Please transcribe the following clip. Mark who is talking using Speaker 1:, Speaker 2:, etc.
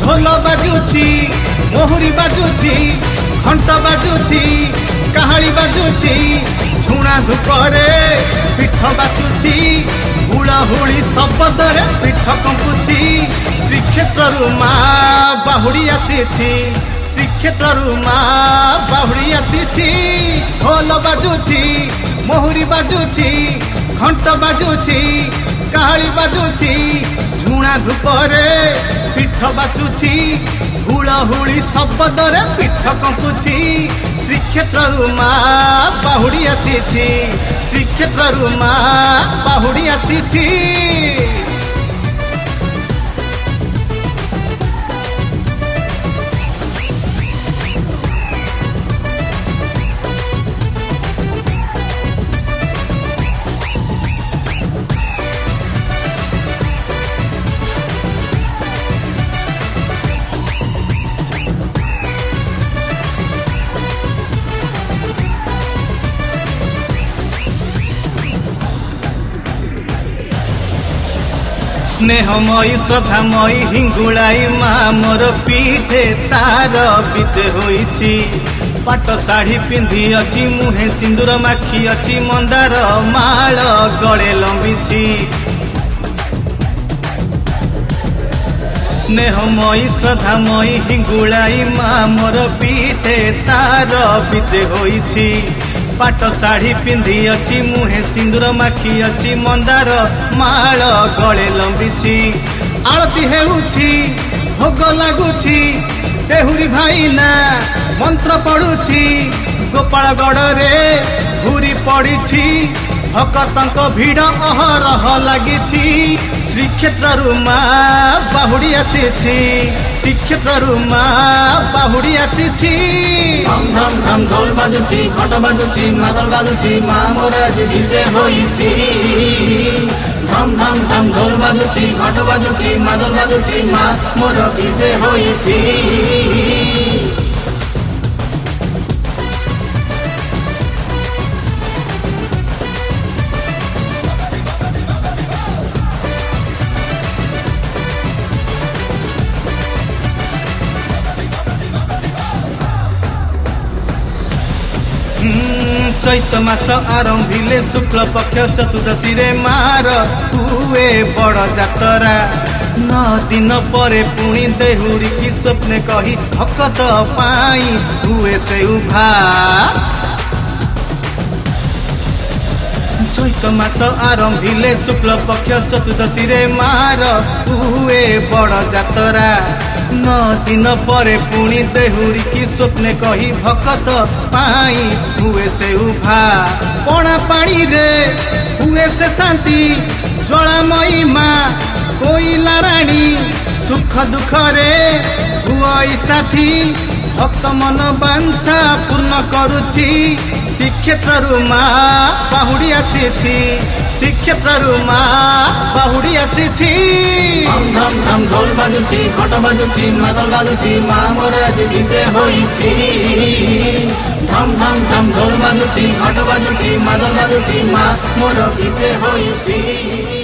Speaker 1: ढोल बाजुची मोहुरी बाजुची घंट बाजुची काहाली बाजुची झुणा धूपरे पीठ बासुची हुड़ाहुड़ी शब्दरे पीठ कंपुची श्रीक्षेत्रु माँ बाहुड़ी आसीछि श्रीक्षेत्रु माँ बाहुड़ी आसीछि ढोल बाजुची मोहुरी बाजुची घंट बाजुची काहाली बाजुची झुणा धूपरे पीठ बासुची हुड़ाहुड़ी शब्दरे पीठ कंपुची श्रीक्षेत्रु माँ बाहुड़ी आसीछि श्रीक्षेत्रु माँ बाहुड़ी आसीछि। स्नेहमयी श्रद्धामयी हिंगुलाई माँ मोर पीठे तार विजे होइछि पाट शाढ़ी पिंधि अछि मुहे सिंदूर माखी अछि मंदार माल गले लंबिछि स्नेहमयी श्रद्धामयी हिंगुलाई माँ मोर पीठे तार विजे होइछि पाट शाढ़ी पिंधि अछि मुहे सिंदूर माखी अछि मंदार माल गले लंबिछि आरती हेउछि भोग लागुछि देहुरी भाईना मंत्र पढ़ुछि गोपाल गड़रे घूरी पड़िछि भक्तंक भीड़ अहरह लागिछि श्रीक्षेत्रु माँ बाहुड़ी आसीछि श्रीक्षेत्रु माँ बाहुड़ी आसीछि।
Speaker 2: धम धम धम ढोल बाजुछि घंट बाजुछि मादल बाजुछि माँ मोर आज विजे होइछि धम धम धम ढोल बाजुछि घंट बाजुछि मादल बाजुछि माँ मोर विजे होइछि।
Speaker 1: चैत मास आरंभिले शुक्ल पक्ष चतुर्दशी रे मार हुए बड़ जातरा 9 दिन परे पुणी देहुरी की स्वप्ने कही भक्त पाई हुए से उभा चैत मास आरंभिले शुक्ल पक्ष चतुर्दशी रे मार हुए बड़ जातरा 9 दिन परे पुणी देहुरी की स्वप्ने कही भक्त पाई हुए से उभा पणा पानी रे हुए से शांति ज्वालामयी माँ कोइला रानी सुख दुख रे हुई साथी भक्त मन बांछा पूर्ण करुछि श्रीक्षेत्रु माँ बाहुड़ी आसीछि श्रीक्षेत्रु माँ बाहुड़ी आसीछि।
Speaker 2: धम धम धम ढोल बाजुछि घंट बाजुछि मादल बाजुछि माँ मोर आज विजे होइछि धम धम धम ढोल बाजुछि घंट बाजुछि मादल बाजुछि माँ मोर विजे होइछि।